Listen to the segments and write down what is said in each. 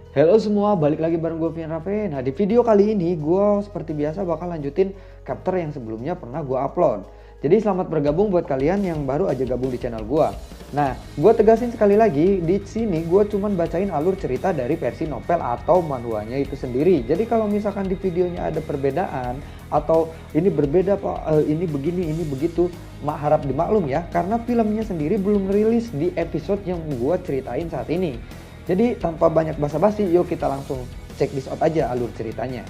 Halo semua, balik lagi bareng gue Vian Rafe. Nah di video kali ini gue seperti biasa bakal lanjutin chapter yang sebelumnya pernah gue upload. Jadi selamat bergabung buat kalian yang baru aja gabung di channel gue. Nah gue tegasin sekali lagi, di sini gue cuman bacain alur cerita dari versi novel atau manhwanya itu sendiri. Jadi kalau misalkan di videonya ada perbedaan atau ini berbeda pak, ini begini, ini begitu, harap dimaklum ya. Karena filmnya sendiri belum rilis di episode yang gue ceritain saat ini. Jadi tanpa banyak basa-basi, yuk kita langsung check this out aja alur ceritanya.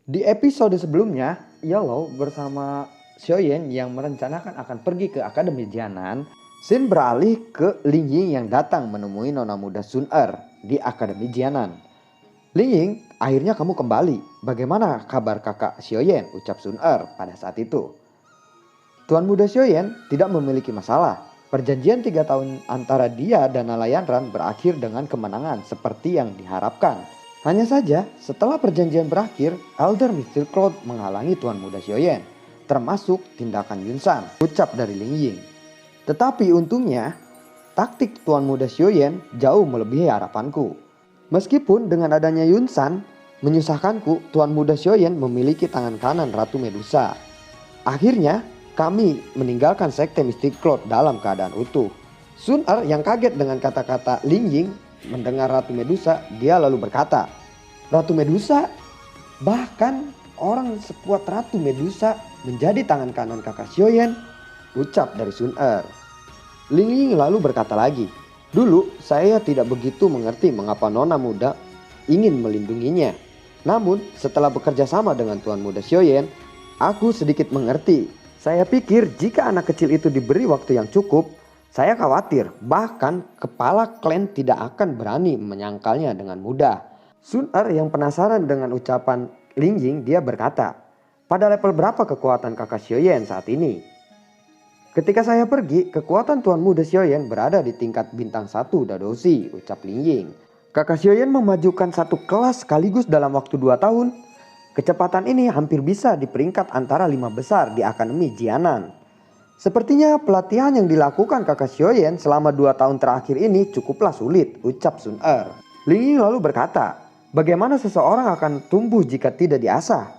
Di episode sebelumnya, Yellow bersama Xiaoyan yang merencanakan akan pergi ke Akademi Jianan, Xin beralih ke Ling Ying yang datang menemui nona muda Sun Er di Akademi Jianan. Ling Ying, akhirnya kamu kembali. Bagaimana kabar kakak Xiaoyan? Ucap Sun Er pada saat itu. Tuan muda Xiaoyan tidak memiliki masalah. Perjanjian 3 tahun antara dia dan Nalayan Ran berakhir dengan kemenangan seperti yang diharapkan. Hanya saja setelah perjanjian berakhir, Elder Mr. Cloud menghalangi Tuan muda Xiaoyan, termasuk tindakan Yun San, ucap dari Ling Ying. Tetapi untungnya, taktik Tuan muda Xiaoyan jauh melebihi harapanku. Meskipun dengan adanya Yun San menyusahkanku, Tuan muda Xiaoyan memiliki tangan kanan Ratu Medusa. Akhirnya, kami meninggalkan sekte Mystic Cloud dalam keadaan utuh. Sun Er yang kaget dengan kata-kata Ling Ying mendengar Ratu Medusa, dia lalu berkata, Ratu Medusa? Bahkan orang sekuat Ratu Medusa menjadi tangan kanan kakak Xiaoyan? Ucap dari Sun Er. Ling Ying lalu berkata lagi, dulu saya tidak begitu mengerti mengapa nona muda ingin melindunginya. Namun setelah bekerja sama dengan Tuan muda Xiaoyan, aku sedikit mengerti. Saya pikir jika anak kecil itu diberi waktu yang cukup, saya khawatir bahkan kepala klan tidak akan berani menyangkalnya dengan mudah. Sun Er yang penasaran dengan ucapan Ling Ying, dia berkata, pada level berapa kekuatan kakak Xiaoyan saat ini? Ketika saya pergi, kekuatan Tuan muda Xiaoyan berada di tingkat bintang 1 Dadoshi, ucap Ling Ying. Kakak Xiaoyan memajukan satu kelas sekaligus dalam waktu 2 tahun. Kecepatan ini hampir bisa di peringkat antara 5 besar di Akademi Jianan. Sepertinya pelatihan yang dilakukan kakak Xiaoyan selama 2 tahun terakhir ini cukuplah sulit, ucap Sun Er. Ling Ying lalu berkata, bagaimana seseorang akan tumbuh jika tidak diasah?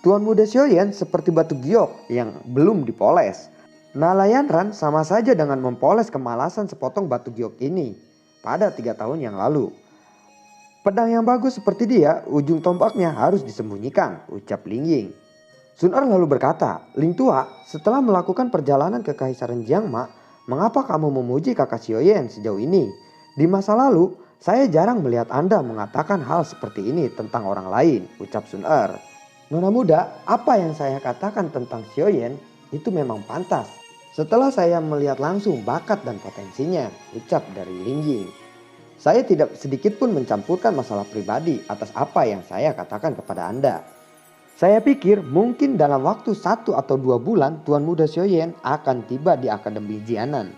Tuan muda Xiaoyan seperti batu giok yang belum dipoles. Nalayan Ran sama saja dengan mempoles kemalasan sepotong batu giok ini pada 3 tahun yang lalu. Pedang yang bagus seperti dia, ujung tombaknya harus disembunyikan, ucap Ling Ying. Sun Er lalu berkata, Ling Tua, setelah melakukan perjalanan ke Kaisaran Jiangma, mengapa kamu memuji kakak Xiaoyan sejauh ini? Di masa lalu, saya jarang melihat Anda mengatakan hal seperti ini tentang orang lain, ucap Sun Er. Nona muda, apa yang saya katakan tentang Xiaoyan itu memang pantas. Setelah saya melihat langsung bakat dan potensinya, ucap dari Ling Ying. Saya tidak sedikit pun mencampurkan masalah pribadi atas apa yang saya katakan kepada Anda. Saya pikir mungkin dalam waktu 1 atau 2 bulan Tuan muda Xiaoyan akan tiba di Akademi Jianan.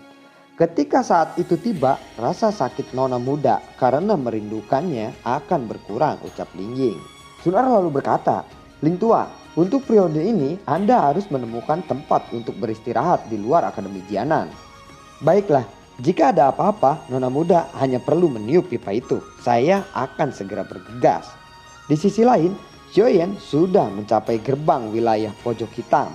Ketika saat itu tiba, rasa sakit nona muda karena merindukannya akan berkurang, ucap Ling Ying. Sun Er lalu berkata, Ling Tua, untuk periode ini Anda harus menemukan tempat untuk beristirahat di luar Akademi Jianan. Baiklah. Jika ada apa-apa, nona muda hanya perlu meniup pipa itu. Saya akan segera bergegas. Di sisi lain, Xiaoyan sudah mencapai gerbang wilayah pojok hitam.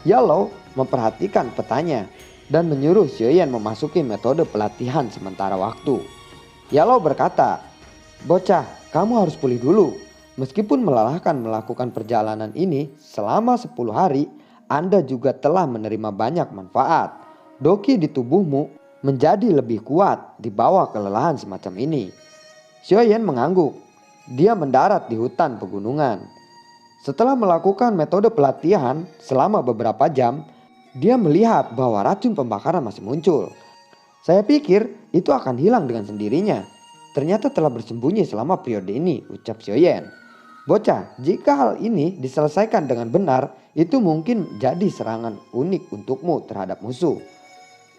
Yellow memperhatikan petanya dan menyuruh Xiaoyan memasuki metode pelatihan sementara waktu. Yellow berkata, bocah, kamu harus pulih dulu. Meskipun melelahkan melakukan perjalanan ini selama 10 hari, Anda juga telah menerima banyak manfaat. Doki di tubuhmu menjadi lebih kuat di bawah kelelahan semacam ini. Xiaoyan mengangguk. Dia mendarat di hutan pegunungan. Setelah melakukan metode pelatihan selama beberapa jam, dia melihat bahwa racun pembakaran masih muncul. Saya pikir itu akan hilang dengan sendirinya. Ternyata telah bersembunyi selama periode ini, ucap Xiaoyan. Bocah, jika hal ini diselesaikan dengan benar, itu mungkin jadi serangan unik untukmu terhadap musuh.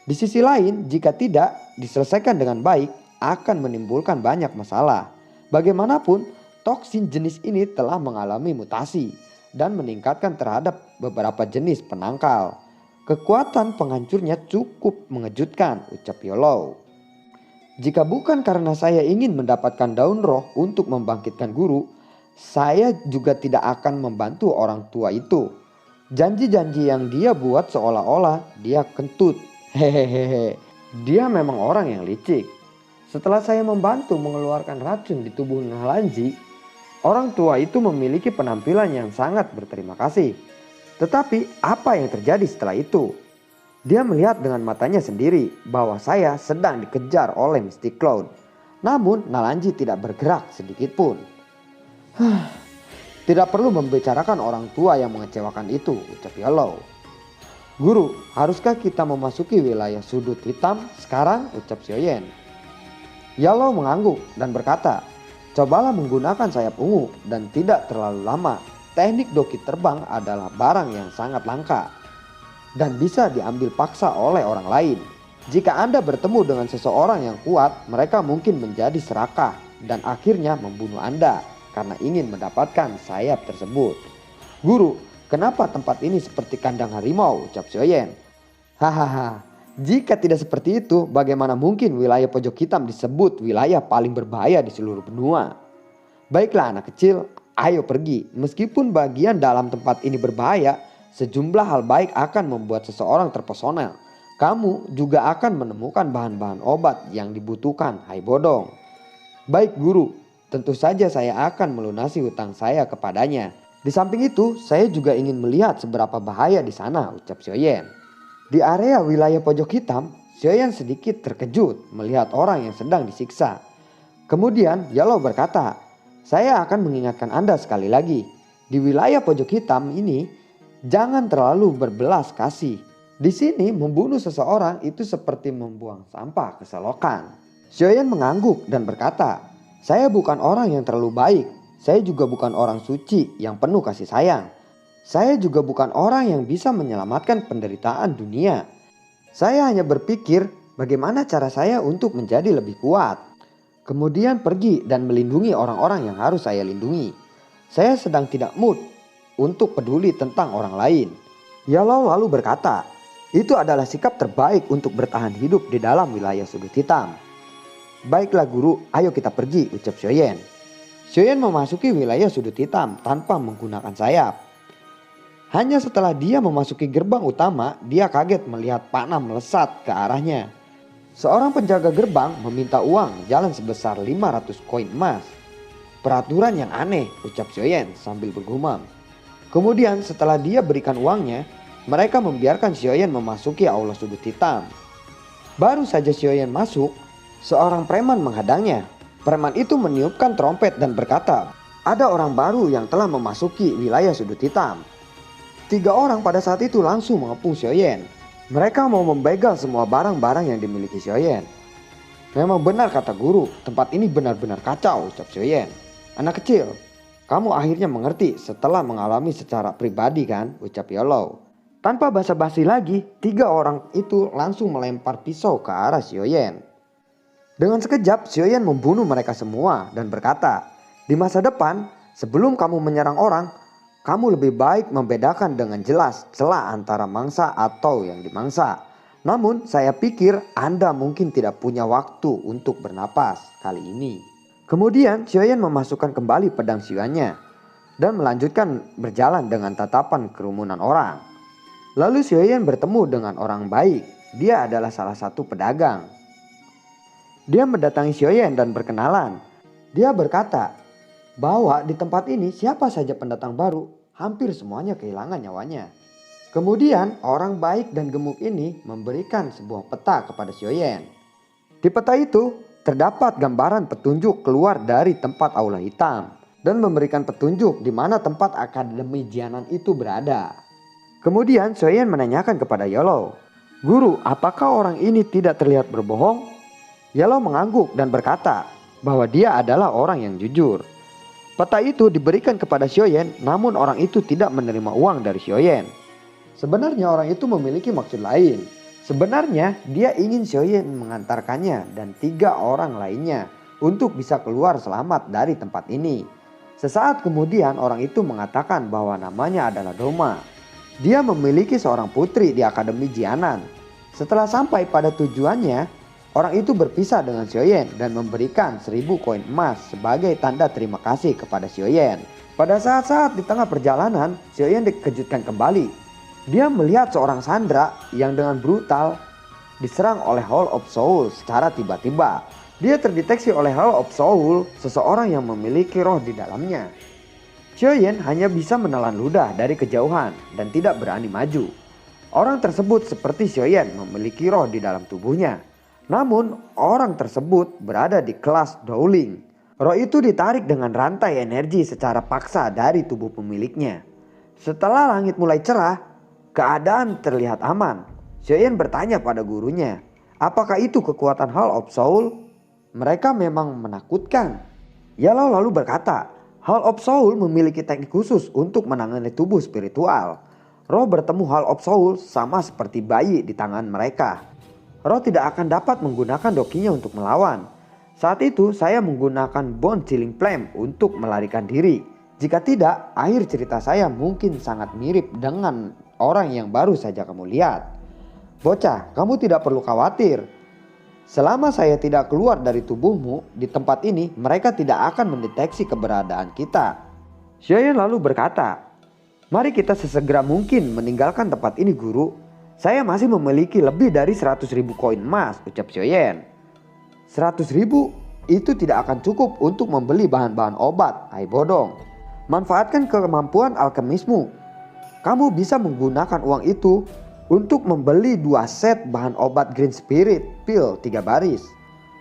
Di sisi lain, jika tidak diselesaikan dengan baik, akan menimbulkan banyak masalah. Bagaimanapun, toksin jenis ini telah mengalami mutasi dan meningkatkan terhadap beberapa jenis penangkal. Kekuatan penghancurnya cukup mengejutkan, ucap Yellow. Jika bukan karena saya ingin mendapatkan daun roh untuk membangkitkan guru, saya juga tidak akan membantu orang tua itu. Janji-janji yang dia buat seolah-olah dia kentut. Hehehe. Dia memang orang yang licik. Setelah saya membantu mengeluarkan racun di tubuh Nalanji, orang tua itu memiliki penampilan yang sangat berterima kasih. Tetapi apa yang terjadi setelah itu? Dia melihat dengan matanya sendiri bahwa saya sedang dikejar oleh Misty Cloud. Namun Nalanji tidak bergerak sedikit pun. Tidak perlu membicarakan orang tua yang mengecewakan itu, ucap Yellow. Guru, haruskah kita memasuki wilayah sudut hitam sekarang, ucap Xiaoyan. Yellow mengangguk dan berkata, cobalah menggunakan sayap ungu dan tidak terlalu lama. Teknik doki terbang adalah barang yang sangat langka dan bisa diambil paksa oleh orang lain. Jika Anda bertemu dengan seseorang yang kuat, mereka mungkin menjadi serakah dan akhirnya membunuh Anda karena ingin mendapatkan sayap tersebut. Guru, kenapa tempat ini seperti kandang harimau, ucap Xiaoyan. Hahaha, jika tidak seperti itu, bagaimana mungkin wilayah pojok hitam disebut wilayah paling berbahaya di seluruh benua? Baiklah anak kecil, ayo pergi. Meskipun bagian dalam tempat ini berbahaya, sejumlah hal baik akan membuat seseorang terpesona. Kamu juga akan menemukan bahan-bahan obat yang dibutuhkan, hai bodong. Baik guru, tentu saja saya akan melunasi hutang saya kepadanya. Di samping itu, saya juga ingin melihat seberapa bahaya di sana, ucap Xiaoyan. Di area wilayah pojok hitam, Xiaoyan sedikit terkejut melihat orang yang sedang disiksa. Kemudian Yellow berkata, saya akan mengingatkan Anda sekali lagi. Di wilayah pojok hitam ini, jangan terlalu berbelas kasih. Di sini membunuh seseorang itu seperti membuang sampah ke selokan. Xiaoyan mengangguk dan berkata, saya bukan orang yang terlalu baik. Saya juga bukan orang suci yang penuh kasih sayang. Saya juga bukan orang yang bisa menyelamatkan penderitaan dunia. Saya hanya berpikir bagaimana cara saya untuk menjadi lebih kuat. Kemudian pergi dan melindungi orang-orang yang harus saya lindungi. Saya sedang tidak mood untuk peduli tentang orang lain. Yellow lalu berkata, itu adalah sikap terbaik untuk bertahan hidup di dalam wilayah sudut hitam. Baiklah guru, ayo kita pergi, ucap Xiaoyan. Xiaoyan memasuki wilayah sudut hitam tanpa menggunakan sayap. Hanya setelah dia memasuki gerbang utama, dia kaget melihat panah melesat ke arahnya. Seorang penjaga gerbang meminta uang jalan sebesar 500 koin emas. Peraturan yang aneh, ucap Xiaoyan sambil bergumam. Kemudian setelah dia berikan uangnya, mereka membiarkan Xiaoyan memasuki aula sudut hitam. Baru saja Xiaoyan masuk, seorang preman menghadangnya. Preman itu meniupkan trompet dan berkata, ada orang baru yang telah memasuki wilayah sudut hitam. 3 orang pada saat itu langsung mengepung Xiaoyan. Mereka mau membegal semua barang-barang yang dimiliki Xiaoyan. Memang benar kata guru, tempat ini benar-benar kacau, ucap Xiaoyan. Anak kecil, kamu akhirnya mengerti setelah mengalami secara pribadi kan, ucap Yellow. Tanpa basa-basi lagi, 3 orang itu langsung melempar pisau ke arah Xiaoyan. Dengan sekejap, Xiaoyan membunuh mereka semua dan berkata, di masa depan, sebelum kamu menyerang orang, kamu lebih baik membedakan dengan jelas celah antara mangsa atau yang dimangsa. Namun saya pikir Anda mungkin tidak punya waktu untuk bernapas kali ini. Kemudian Xiaoyan memasukkan kembali pedang Xiuannya dan melanjutkan berjalan dengan tatapan kerumunan orang. Lalu Xiaoyan bertemu dengan orang baik. Dia adalah salah satu pedagang. Dia mendatangi Xiaoyan dan berkenalan. Dia berkata bahwa di tempat ini siapa saja pendatang baru, hampir semuanya kehilangan nyawanya. Kemudian orang baik dan gemuk ini memberikan sebuah peta kepada Xiaoyan. Di peta itu terdapat gambaran petunjuk keluar dari tempat aula hitam dan memberikan petunjuk di mana tempat akademi Jianan itu berada. Kemudian Xiaoyan menanyakan kepada Yellow, guru, apakah orang ini tidak terlihat berbohong? Yellow mengangguk dan berkata bahwa dia adalah orang yang jujur. Peta itu diberikan kepada Xiaoyan, namun orang itu tidak menerima uang dari Xiaoyan. Sebenarnya orang itu memiliki maksud lain. Sebenarnya dia ingin Xiaoyan mengantarkannya dan 3 orang lainnya untuk bisa keluar selamat dari tempat ini. Sesaat kemudian orang itu mengatakan bahwa namanya adalah Doma. Dia memiliki seorang putri di Akademi Jianan. Setelah sampai pada tujuannya, Orang itu berpisah dengan Xiaoyan dan memberikan 1000 koin emas sebagai tanda terima kasih kepada Xiaoyan. Pada saat-saat di tengah perjalanan, Xiaoyan dikejutkan kembali. Dia melihat seorang sandera yang dengan brutal diserang oleh Hall of Soul secara tiba-tiba. Dia terdeteksi oleh Hall of Soul, seseorang yang memiliki roh di dalamnya. Xiaoyan hanya bisa menelan ludah dari kejauhan dan tidak berani maju. Orang tersebut seperti Xiaoyan memiliki roh di dalam tubuhnya. Namun orang tersebut berada di kelas Dowling. Roh itu ditarik dengan rantai energi secara paksa dari tubuh pemiliknya. Setelah langit mulai cerah, keadaan terlihat aman. Xiaoyan bertanya pada gurunya, apakah itu kekuatan Hall of Soul? Mereka memang menakutkan. Yellow lalu berkata, Hall of Soul memiliki teknik khusus untuk menangani tubuh spiritual. Roh bertemu Hall of Soul sama seperti bayi di tangan mereka. Roh tidak akan dapat menggunakan dokinya untuk melawan. Saat itu saya menggunakan Bone Chilling Flame untuk melarikan diri. Jika tidak, akhir cerita saya mungkin sangat mirip dengan orang yang baru saja kamu lihat. Bocah, kamu tidak perlu khawatir. Selama saya tidak keluar dari tubuhmu di tempat ini, mereka tidak akan mendeteksi keberadaan kita. Xiaoyan lalu berkata, mari kita sesegera mungkin meninggalkan tempat ini, guru. Saya masih memiliki lebih dari 100.000 koin emas, ucap Xiaoyan. 100.000 itu tidak akan cukup untuk membeli bahan-bahan obat, hai bodong. Manfaatkan kemampuan alkemismu. Kamu bisa menggunakan uang itu untuk membeli 2 set bahan obat Green Spirit Pill 3 baris.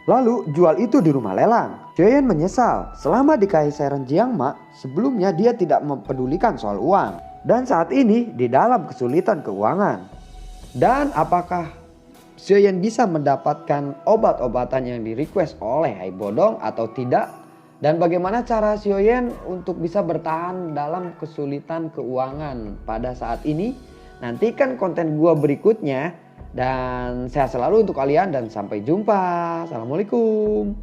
Lalu jual itu di rumah lelang. Xiaoyan menyesal, selama di Kaisaran Jiangma sebelumnya dia tidak mempedulikan soal uang. Dan saat ini di dalam kesulitan keuangan. Dan apakah Xiaoyan bisa mendapatkan obat-obatan yang di request oleh Hai Bodong atau tidak? Dan bagaimana cara Xiaoyan untuk bisa bertahan dalam kesulitan keuangan pada saat ini? Nantikan konten gua berikutnya. Dan sehat selalu untuk kalian dan sampai jumpa. Assalamualaikum.